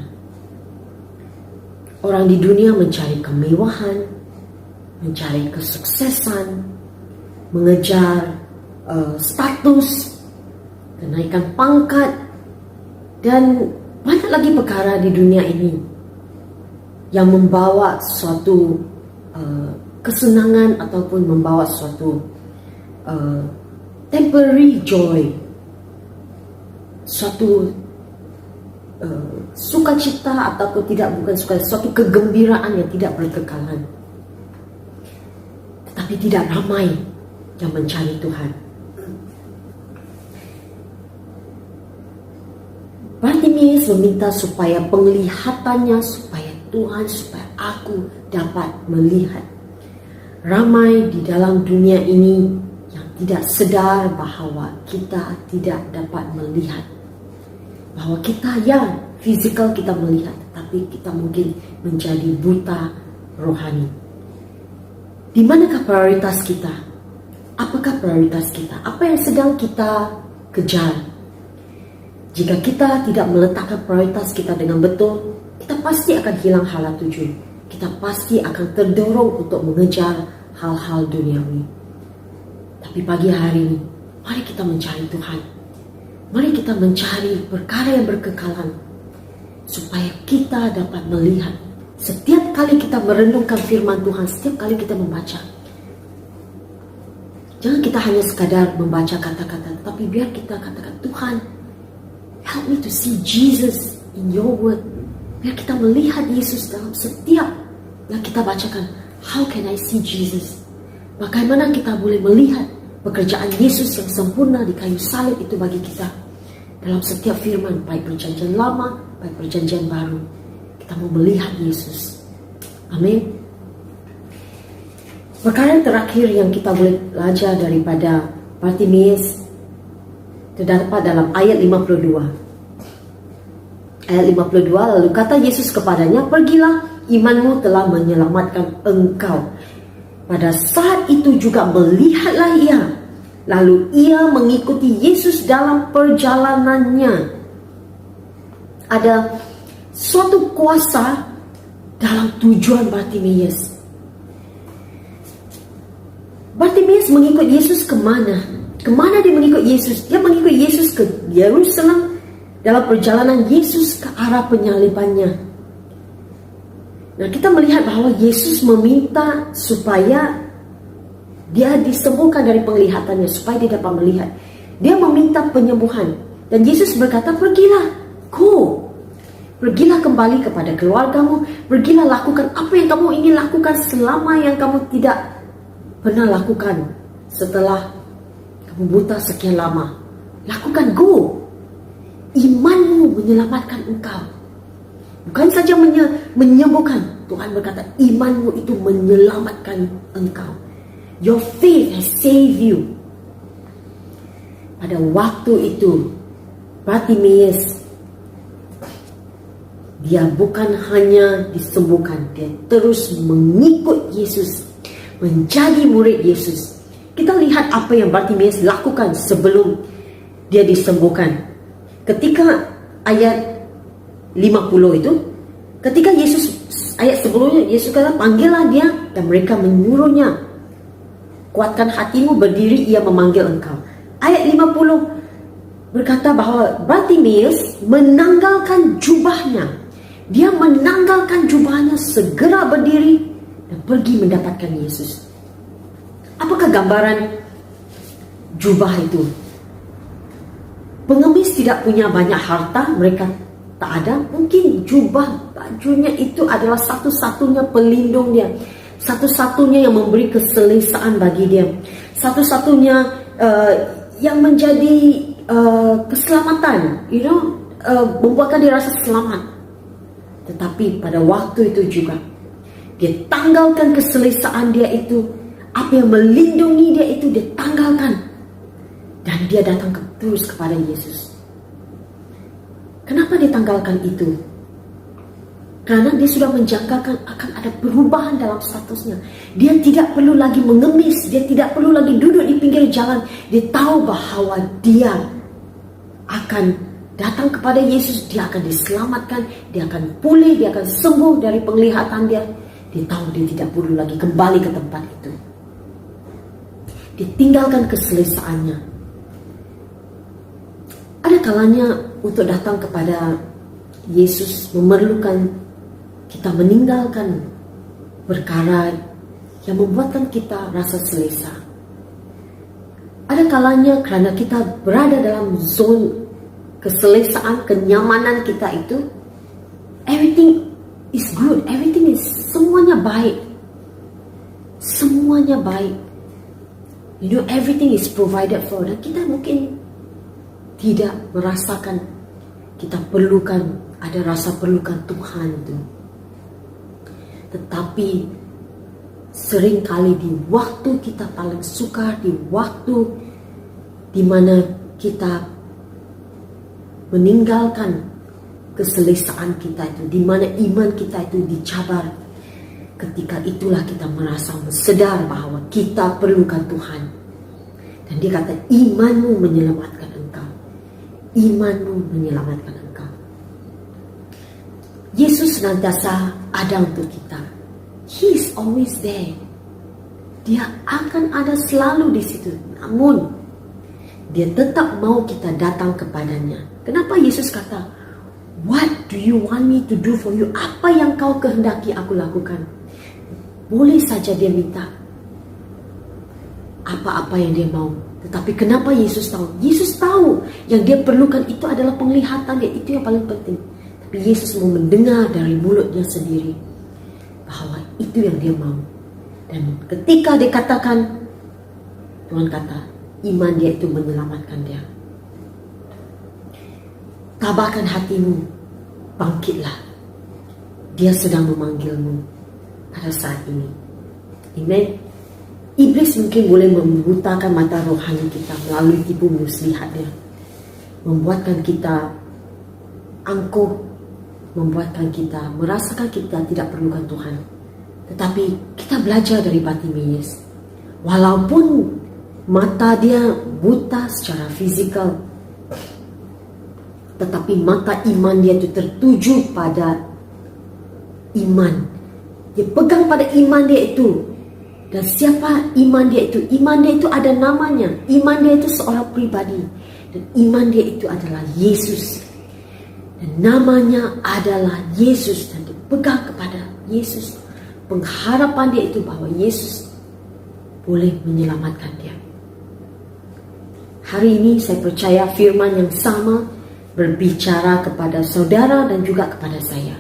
[SPEAKER 4] Orang di dunia mencari kemewahan, mencari kesuksesan, mengejar status, kenaikan pangkat, dan banyak lagi perkara di dunia ini yang membawa suatu kesenangan ataupun membawa suatu temporary joy, suatu sukacita ataupun bukan sukacita, suatu kegembiraan yang tidak berkekalan. Tetapi tidak ramai yang mencari Tuhan. Bartimeus meminta supaya penglihatannya, supaya Tuhan, supaya aku dapat melihat. Ramai di dalam dunia ini yang tidak sadar bahawa kita tidak dapat melihat. Bahawa kita fizikal kita melihat, tapi kita mungkin menjadi buta rohani. Di manakah prioritas kita? Apakah prioritas kita? Apa yang sedang kita kejar? Jika kita tidak meletakkan prioritas kita dengan betul, kita pasti akan hilang hala tuju. Kita pasti akan terdorong untuk mengejar hal-hal duniawi. Tapi pagi hari ini, mari kita mencari Tuhan. Mari kita mencari perkara yang berkekalan, supaya kita dapat melihat. Setiap kali kita merenungkan firman Tuhan, setiap kali kita membaca, jangan kita hanya sekadar membaca kata-kata, tapi biar kita katakan, Tuhan, help me to see Jesus in your word. Biar kita melihat Yesus dalam setiap yang kita bacakan. How can I see Jesus? Bagaimana kita boleh melihat pekerjaan Yesus yang sempurna di kayu salib itu bagi kita dalam setiap firman, baik perjanjian lama, baik perjanjian baru. Kita mau melihat Yesus. Amin. Perkara yang terakhir yang kita boleh belajar daripada Bartimeus terdapat dalam ayat 52. Ayat 52, lalu kata Yesus kepadanya, pergilah, imanmu telah menyelamatkan engkau. Pada saat itu juga melihatlah ia. Lalu ia mengikuti Yesus dalam perjalanannya. Ada suatu kuasa dalam tujuan Bartimeus. Bartimeus mengikut Yesus kemana? Kemana dia mengikut Yesus? Dia mengikut Yesus ke Yerusalem. Dalam perjalanan Yesus ke arah penyalibannya. Nah, kita melihat bahawa Yesus meminta supaya dia disembuhkan dari penglihatannya, supaya dia dapat melihat. Dia meminta penyembuhan. Dan Yesus berkata, pergilah, go. Pergilah kembali kepada keluargamu. Pergilah lakukan apa yang kamu ingin lakukan selama yang kamu tidak pernah lakukan setelah kamu buta sekian lama. Lakukan, go. Imanmu menyelamatkan engkau. Bukan saja menyembuhkan. Tuhan berkata, imanmu itu menyelamatkan engkau. Your faith has saved you. Pada waktu itu, Bartimaeus, dia bukan hanya disembuhkan, dia terus mengikut Yesus, menjadi murid Yesus. Kita lihat apa yang Bartimaeus lakukan sebelum dia disembuhkan. Ketika ayat 50 itu, ketika Yesus, ayat sebelumnya Yesus kata, panggillah dia, dan mereka menyuruhnya, kuatkan hatimu, berdiri, ia memanggil engkau. Ayat 50 berkata bahwa Bartimaeus menanggalkan jubahnya. Dia menanggalkan jubahnya, segera berdiri dan pergi mendapatkan Yesus. Apakah gambaran jubah itu? Pengemis tidak punya banyak harta, mereka tak ada. Mungkin jubah bajunya itu adalah satu-satunya pelindung dia, satu-satunya yang memberi keselesaan bagi dia, satu-satunya yang menjadi keselamatan, membuatkan dia rasa selamat. Tetapi pada waktu itu juga dia tanggalkan keselesaan dia itu, apa yang melindungi dia itu dia tanggalkan, dan dia datang terus kepada Yesus. Kenapa dia tanggalkan itu? Karena dia sudah menjangkakan akan ada perubahan dalam statusnya. Dia tidak perlu lagi mengemis, dia tidak perlu lagi duduk di pinggir jalan. Dia tahu bahwa dia akan datang kepada Yesus, dia akan diselamatkan, dia akan pulih, dia akan sembuh dari penglihatan dia. Dia tahu dia tidak perlu lagi kembali ke tempat itu. Dia tinggalkan keselesaannya. Ada kalanya untuk datang kepada Yesus memerlukan kita meninggalkan perkara yang membuatkan kita rasa selesa. Ada kalanya kerana kita berada dalam zon keselesaan, kenyamanan kita itu, everything is good, everything is, semuanya baik. Semuanya baik. Everything is provided for. Dan kita mungkin tidak merasakan, kita perlukan, ada rasa perlukan Tuhan itu. Tetapi seringkali di waktu kita paling sukar, di waktu di mana kita meninggalkan keselesaan kita itu, di mana iman kita itu dicabar, ketika itulah kita merasa sedar bahwa kita perlukan Tuhan. Dan dia kata, imanmu menyelamatkan engkau. Imanmu menyelamatkan engkau. Yesus senantiasa ada untuk kita. He is always there. Dia akan ada selalu di situ. Namun dia tetap mau kita datang kepadanya. Kenapa Yesus kata, what do you want me to do for you? Apa yang kau kehendaki aku lakukan? Boleh saja dia minta apa-apa yang dia mau. Tetapi kenapa Yesus tahu? Yesus tahu yang dia perlukan itu adalah penglihatan dia. Itu yang paling penting. Tapi Yesus mau mendengar dari mulutnya sendiri bahwa itu yang dia mau. Dan ketika dia katakan, Tuhan kata, iman dia itu menyelamatkan dia. Tabahkan hatimu, bangkitlah. Dia sedang memanggilmu pada saat ini. Amen. Iblis mungkin boleh membutakan mata rohani kita melalui tipu muslihat dia, membuatkan kita angkuh, membuatkan kita merasakan kita tidak perlukan Tuhan. Tetapi kita belajar dari Bartimaeus. Walaupun mata dia buta secara fizikal, tetapi mata iman dia itu tertuju pada iman. Dia pegang pada iman dia itu. Dan siapa iman dia itu? Iman dia itu ada namanya. Iman dia itu seorang pribadi. Dan iman dia itu adalah Yesus. Dan namanya adalah Yesus. Dan dia pegang kepada Yesus. Pengharapan dia itu bahwa Yesus boleh menyelamatkan dia. Hari ini saya percaya firman yang sama berbicara kepada saudara dan juga kepada saya.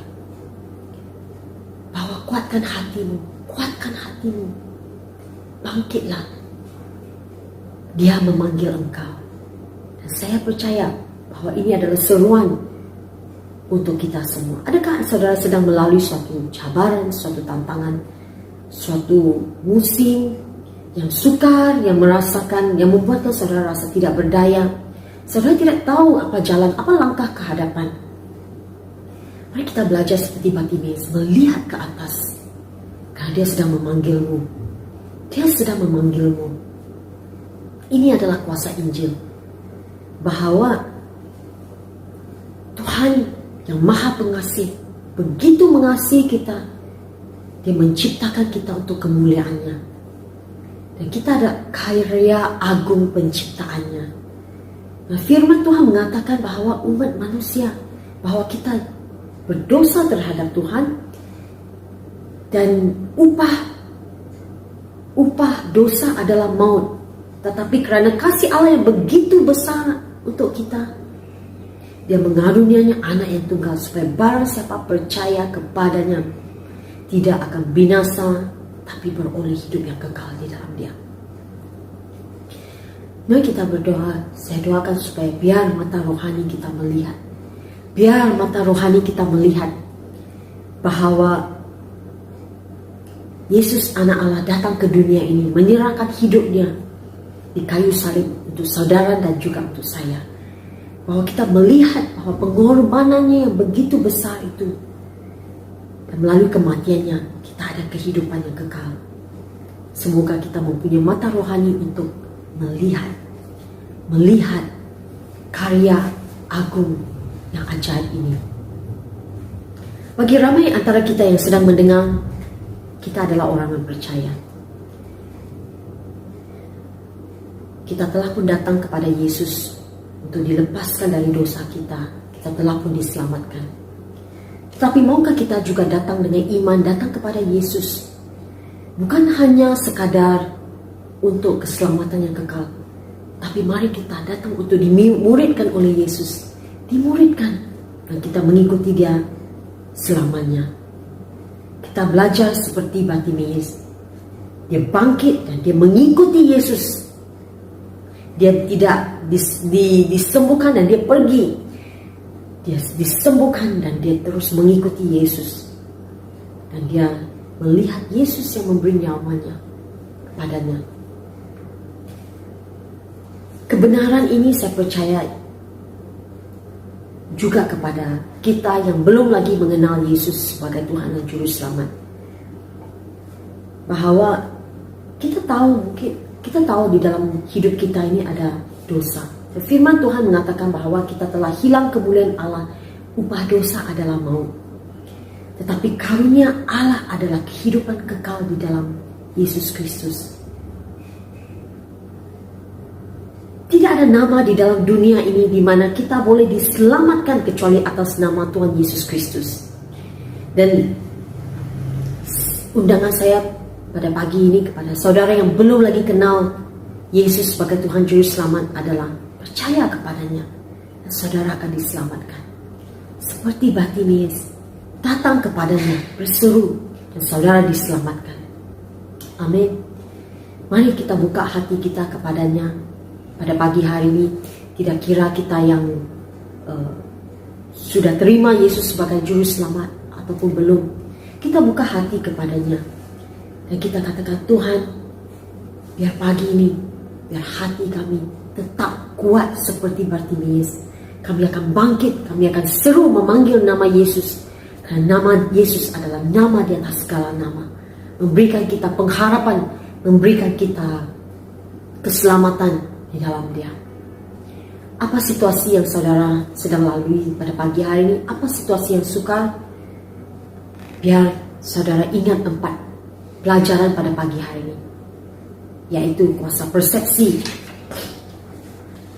[SPEAKER 4] Bahwa kuatkan hatimu, bangkitlah. Dia memanggil engkau. Dan saya percaya bahwa ini adalah seruan untuk kita semua. Adakah saudara sedang melalui suatu cabaran, suatu tantangan, suatu musim yang sukar, yang merasakan, yang membuatkan saudara rasa tidak berdaya? Saudara tidak tahu apa jalan, apa langkah ke hadapan. Mari kita belajar seperti Bartimeus, melihat ke atas. Karena dia sedang memanggilmu. Dia sedang memanggilmu. Ini adalah kuasa Injil. Bahwa Tuhan yang Maha Pengasih, begitu mengasihi kita, Dia menciptakan kita untuk kemuliaannya. Dan kita ada karya agung penciptaannya. Nah, firman Tuhan mengatakan bahwa umat manusia, bahwa kita berdosa terhadap Tuhan, dan upah dosa adalah maut. Tetapi kerana kasih Allah yang begitu besar untuk kita, Dia mengaruniakan anak yang tunggal, supaya barang siapa percaya kepadanya tidak akan binasa, tapi beroleh hidup yang kekal di dalam Dia. Mari kita berdoa. Saya doakan supaya biar mata rohani kita melihat, bahwa Yesus anak Allah datang ke dunia ini, menyerahkan hidupnya di kayu salib untuk saudara dan juga untuk saya. Bahwa kita melihat bahwa pengorbanannya yang begitu besar itu, dan melalui kematiannya kita ada kehidupan yang kekal. Semoga kita mempunyai mata rohani untuk melihat karya agung yang ajaib ini. Bagi ramai antara kita yang sedang mendengar, kita adalah orang yang percaya. Kita telah pun datang kepada Yesus untuk dilepaskan dari dosa kita. Kita telah pun diselamatkan. Tetapi maukah kita juga datang dengan iman, datang kepada Yesus? Bukan hanya sekadar untuk keselamatan yang kekal, tapi mari kita datang untuk dimuridkan oleh Yesus. Dimuridkan, dan kita mengikuti Dia selamanya. Kita belajar seperti Bartimeus. Dia bangkit dan dia mengikuti Yesus. Dia tidak disembuhkan dan dia pergi. Dia disembuhkan dan dia terus mengikuti Yesus. Dan dia melihat Yesus yang memberi nyawanya kepadanya. Kebenaran ini saya percaya juga kepada kita yang belum lagi mengenal Yesus sebagai Tuhan dan Juru Selamat. Bahwa kita tahu di dalam hidup kita ini ada dosa. Firman Tuhan mengatakan bahwa kita telah hilang kemuliaan Allah. Upah dosa adalah maut. Tetapi karunia Allah adalah kehidupan kekal di dalam Yesus Kristus. Tidak ada nama di dalam dunia ini di mana kita boleh diselamatkan kecuali atas nama Tuhan Yesus Kristus. Dan undangan saya pada pagi ini kepada saudara yang belum lagi kenal Yesus sebagai Tuhan Juru Selamat adalah percaya kepadanya dan saudara akan diselamatkan. Seperti Bartimeus, datang kepadanya, berseru, dan saudara diselamatkan. Amin. Mari kita buka hati kita kepadanya pada pagi hari ini. Tidak kira kita yang sudah terima Yesus sebagai Juru Selamat ataupun belum, kita buka hati kepadanya dan kita katakan, Tuhan, biar pagi ini, biar hati kami tetap kuat seperti Bartimeus. Kami akan bangkit, kami akan seru memanggil nama Yesus. Karena nama Yesus adalah nama di atas segala nama. Memberikan kita pengharapan, memberikan kita keselamatan di dalam Dia. Apa situasi yang saudara sedang lalui pada pagi hari ini? Apa situasi yang sukar? Biar saudara ingat 4 pelajaran pada pagi hari ini, yaitu kuasa persepsi.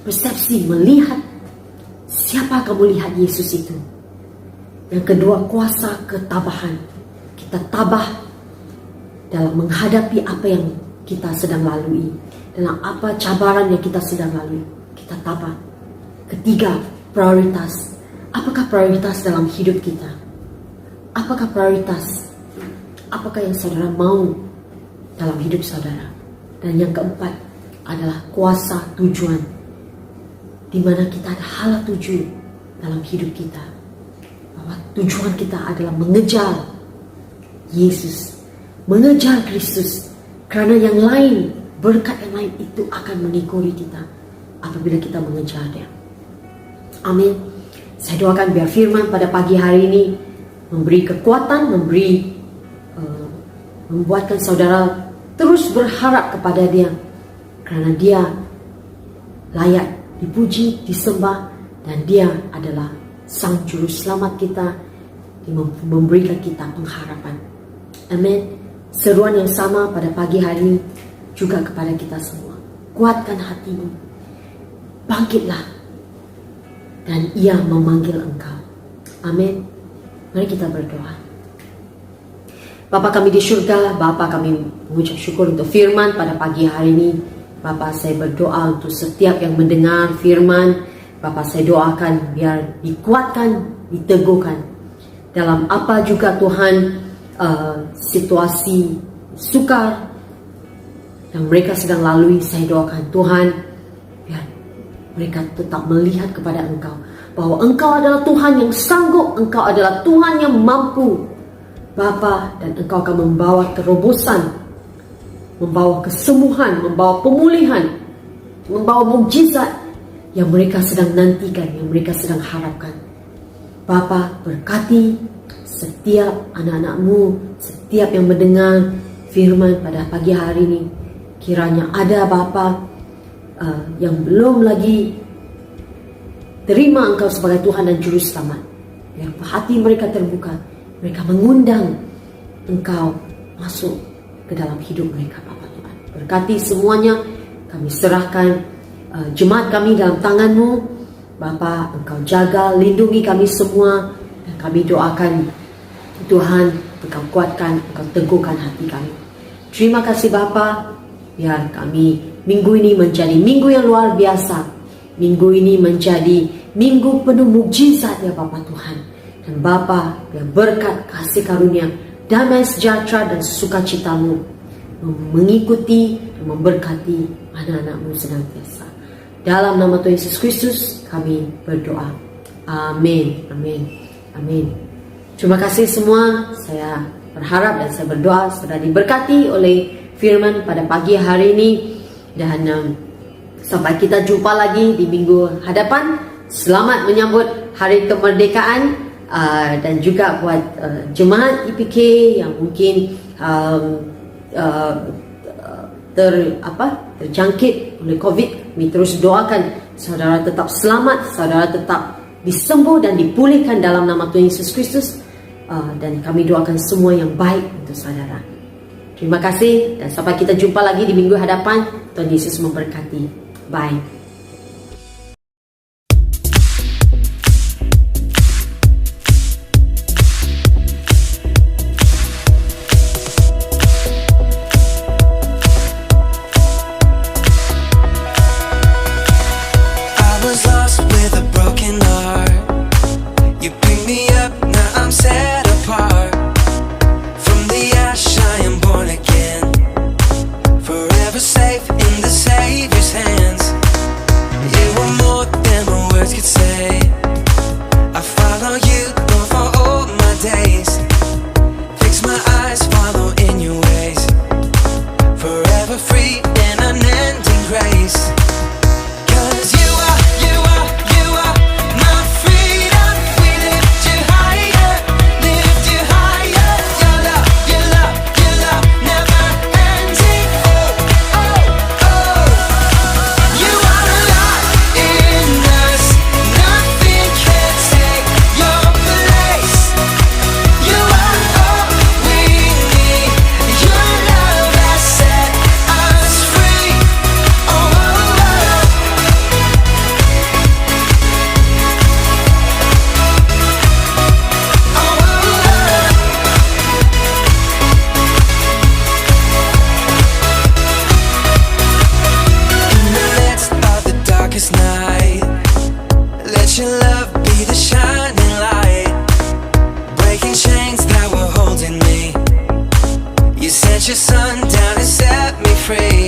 [SPEAKER 4] Persepsi, melihat siapa kamu lihat Yesus itu. Yang kedua, kuasa ketabahan. Kita tabah dalam menghadapi apa yang kita sedang lalui, dalam apa cabaran yang kita sedang lalui. Tetapi ketiga, prioritas. Apakah prioritas dalam hidup kita? Apakah prioritas? Apakah yang saudara mau dalam hidup saudara? Dan yang keempat adalah kuasa tujuan, di mana kita ada hala tuju dalam hidup kita. Bahwa tujuan kita adalah mengejar Yesus, mengejar Kristus. Karena yang lain, berkat yang lain itu akan mengikuti kita apabila kita mengejar Dia. Amin. Saya doakan biar firman pada pagi hari ini memberi kekuatan, membuatkan saudara terus berharap kepada Dia, karena Dia layak dipuji, disembah, dan Dia adalah Sang Juru Selamat kita, memberikan kita pengharapan. Amin. Seruan yang sama pada pagi hari ini juga kepada kita semua. Kuatkan hatimu, bangkitlah, dan Ia memanggil engkau. Amin. Mari kita berdoa. Bapa kami di surga, Bapa kami mengucap syukur untuk firman pada pagi hari ini. Bapa, saya berdoa untuk setiap yang mendengar firman. Bapa, saya doakan biar dikuatkan, diteguhkan dalam apa juga Tuhan situasi sukar yang mereka sedang lalui. Saya doakan Tuhan biar mereka tetap melihat kepada Engkau, bahwa Engkau adalah Tuhan yang sanggup, Engkau adalah Tuhan yang mampu Bapa, dan Engkau akan membawa terobosan, membawa kesembuhan, membawa pemulihan, membawa mukjizat yang mereka sedang nantikan, yang mereka sedang harapkan. Bapa, berkati setiap anak-anak-Mu, setiap yang mendengar firman pada pagi hari ini. Kiranya ada Bapa yang belum lagi terima Engkau sebagai Tuhan dan Juru Selamat, biar hati mereka terbuka, mereka mengundang Engkau masuk ke dalam hidup mereka, Bapa Tuhan. Berkati semuanya, kami serahkan jemaat kami dalam tangan-Mu, Bapa. Engkau jaga, lindungi kami semua, dan kami doakan Tuhan, Engkau kuatkan, Engkau teguhkan hati kami. Terima kasih Bapa, biar kami minggu ini menjadi minggu yang luar biasa. Minggu ini menjadi minggu penuh mukjizat ya Bapa Tuhan. Dan Bapa, biar berkat kasih karunia, damai sejahtera dan sukacita-Mu mengikuti dan memberkati anak-anak-Mu senantiasa. Dalam nama Tuhan Yesus Kristus kami berdoa. Amin. Amin. Amin. Terima kasih semua. Saya berharap dan saya berdoa sudah diberkati oleh firman pada pagi hari ini. Dan sampai kita jumpa lagi di minggu hadapan. Selamat menyambut Hari Kemerdekaan. Dan juga buat jemaat IPK yang mungkin terjangkit oleh COVID, kami terus doakan saudara tetap selamat, saudara tetap disembuh dan dipulihkan dalam nama Tuhan Yesus Kristus. Dan kami doakan semua yang baik untuk saudara. Terima kasih dan sampai kita jumpa lagi di minggu hadapan. Tuhan Yesus memberkati. Bye.
[SPEAKER 5] Safe in the Savior's hands. your son down and set me free.